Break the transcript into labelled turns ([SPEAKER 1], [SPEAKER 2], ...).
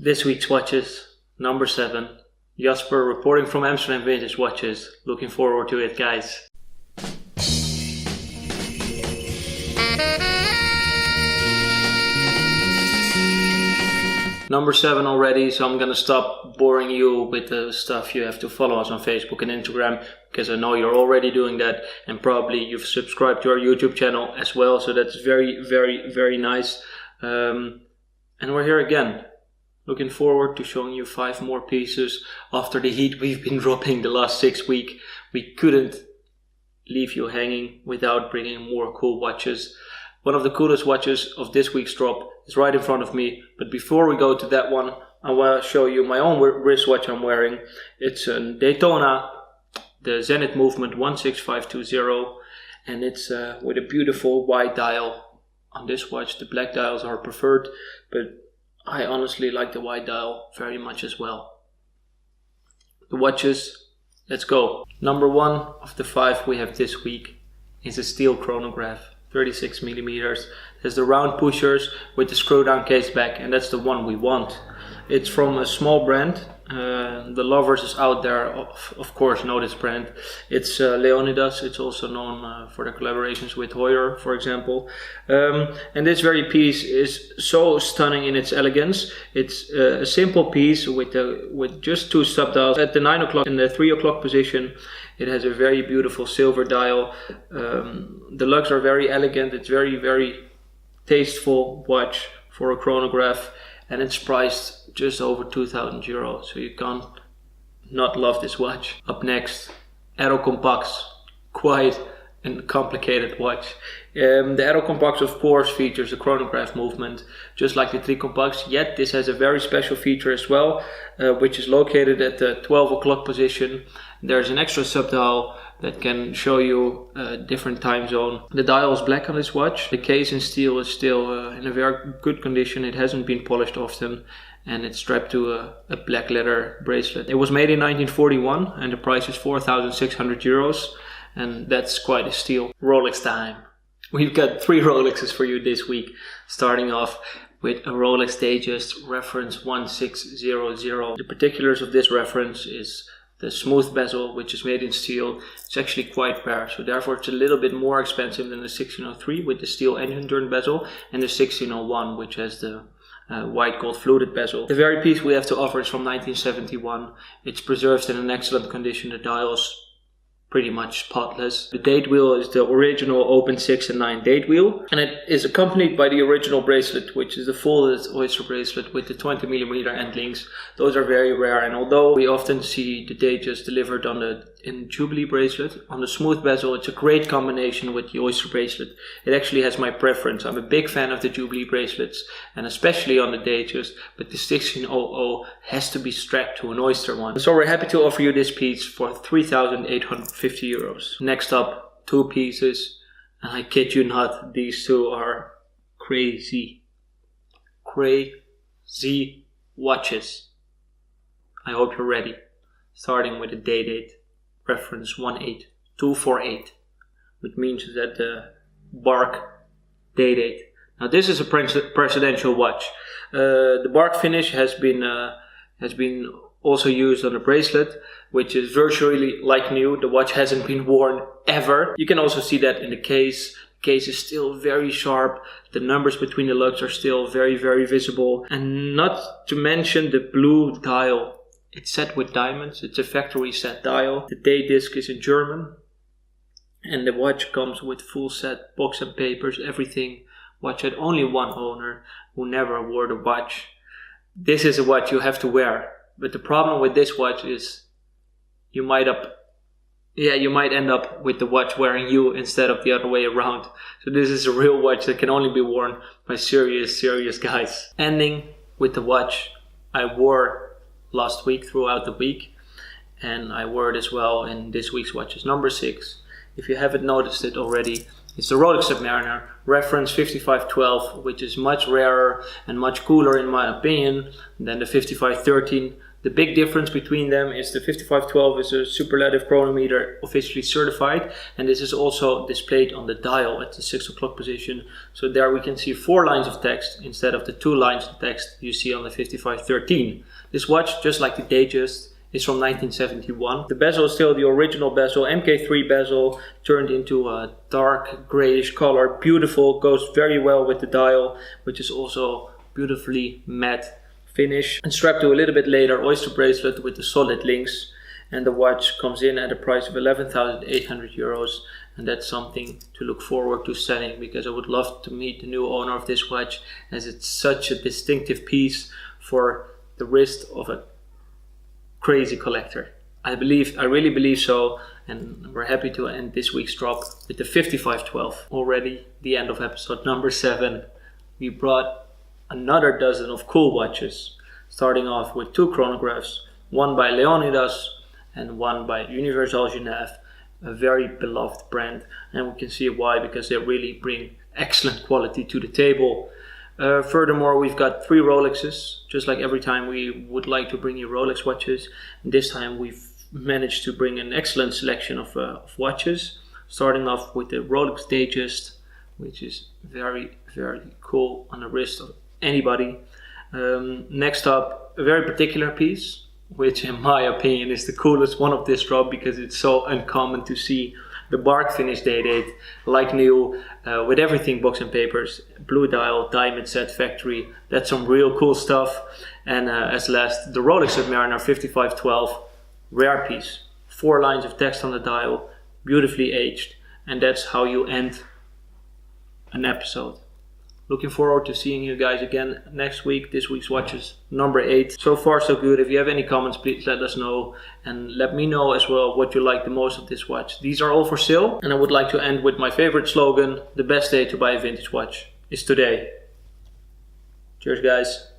[SPEAKER 1] This week's watches, number 7. Jasper reporting from Amsterdam Vintage Watches. Looking forward to it, guys. Number 7 already, so I'm gonna stop boring you with the stuff. You have to follow us on Facebook and Instagram, because I know you're already doing that, and probably you've subscribed to our YouTube channel as well, so that's very, very, very nice. And we're here again. Looking forward to showing you 5 more pieces. After the heat we've been dropping the last 6 weeks, we couldn't leave you hanging without bringing more cool watches. One of the coolest watches of this week's drop is right in front of me. But before we go to that one, I want to show you my own wristwatch I'm wearing. It's a Daytona, the Zenith Movement 16520, and it's with a beautiful white dial on this watch. The black dials are preferred, but I honestly like the white dial very much as well. The watches, let's go. Number 1 of the 5 we have this week is a steel chronograph, 36mm. There's the round pushers with the screw down case back, and that's the one we want. It's from a small brand. The lovers is out there of course know this brand. It's Leonidas. It's also known for the collaborations with Heuer, for example. And this very piece is so stunning in its elegance. It's a simple piece with just 2 subdials. At the 9 o'clock and the 3 o'clock position, it has a very beautiful silver dial. The lugs are very elegant. It's very, very tasteful watch for a chronograph, and it's priced just over 2,000 euros, so you can't not love this watch. Up next, Aero-Compax, quite a complicated watch. The Aero-Compax of course features the chronograph movement, just like the Tri-Compax, yet this has a very special feature as well, which is located at the 12 o'clock position. There's an extra subdial that can show you a different time zone. The dial is black on this watch. The case in steel is still in a very good condition. It hasn't been polished often, and it's strapped to a black leather bracelet. It was made in 1941 and the price is 4,600 euros, and that's quite a steal. Rolex time. We've got 3 Rolexes for you this week, starting off with a Rolex Datejust reference 1600. The particulars of this reference is the smooth bezel, which is made in steel. It's actually quite rare, so therefore it's a little bit more expensive than the 1603 with the steel engine turned bezel, and the 1601, which has the white gold fluted bezel. The very piece we have to offer is from 1971. It's preserved in an excellent condition. The dial's pretty much spotless. The date wheel is the original open 6 and 9 date wheel, and it is accompanied by the original bracelet, which is the folded oyster bracelet with the 20mm end links. Those are very rare, and although we often see the Datejust delivered in Jubilee bracelet, on the smooth bezel, it's a great combination with the oyster bracelet. It actually has my preference. I'm a big fan of the Jubilee bracelets, and especially on the Datejust, but the 1600 has to be strapped to an oyster one. So we're happy to offer you this piece for 3,850 euros. Next up, 2 pieces, and I kid you not, these 2 are crazy watches. I hope you're ready. Starting with the date reference 18248, which means that the bark date. Now this is a presidential watch. The bark finish has been also used on the bracelet, which is virtually like new. The watch hasn't been worn ever. You can also see that in the case. The case is still very sharp. The numbers between the lugs are still very, very visible. And not to mention the blue dial. It's set with diamonds. It's a factory set dial. The date disc is in German. And the watch comes with full set box and papers, everything. Watch had only one owner who never wore the watch. This is a watch you have to wear. But the problem with this watch is you might end up with the watch wearing you instead of the other way around. So this is a real watch that can only be worn by serious guys. Ending with the watch I wore last week throughout the week, and I wore it as well in this week's watches, number 6. If you haven't noticed it already, It's the Rolex Submariner, reference 5512, which is much rarer and much cooler in my opinion than the 5513. The big difference between them is the 5512 is a superlative chronometer, officially certified, and this is also displayed on the dial at the 6 o'clock position. So there we can see 4 lines of text instead of the 2 lines of text you see on the 5513. This watch, just like the Datejust, is from 1971. The bezel is still the original bezel, MK3 bezel, turned into a dark grayish color. Beautiful, goes very well with the dial, which is also beautifully matte finish. And strapped to a little bit later oyster bracelet with the solid links. And the watch comes in at a price of 11,800 euros. And that's something to look forward to selling, because I would love to meet the new owner of this watch, as it's such a distinctive piece for the wrist of a crazy collector. I really believe so, and we're happy to end this week's drop with the 5512. Already the end of episode number 7. We brought another dozen of cool watches, starting off with 2 chronographs, one by Leonidas and one by Universal Geneve, a very beloved brand, and we can see why, because they really bring excellent quality to the table. Furthermore, we've got 3 Rolexes, just like every time we would like to bring you Rolex watches. And this time we've managed to bring an excellent selection of watches, starting off with the Rolex Datejust, which is very, very cool on the wrist of anybody. Next up, a very particular piece, which in my opinion is the coolest one of this drop, because it's so uncommon to see the bark finish day-date like new, with everything box and papers, blue dial, diamond set factory. That's some real cool stuff. And as last, the Rolex Submariner 5512, rare piece, 4 lines of text on the dial, beautifully aged, and that's how you end an episode. Looking forward to seeing you guys again next week. This week's watch is number 8. So far so good. If you have any comments, please let us know, and let me know as well what you like the most of this watch. These are all for sale, and I would like to end with my favorite slogan: the best day to buy a vintage watch is today. Cheers guys.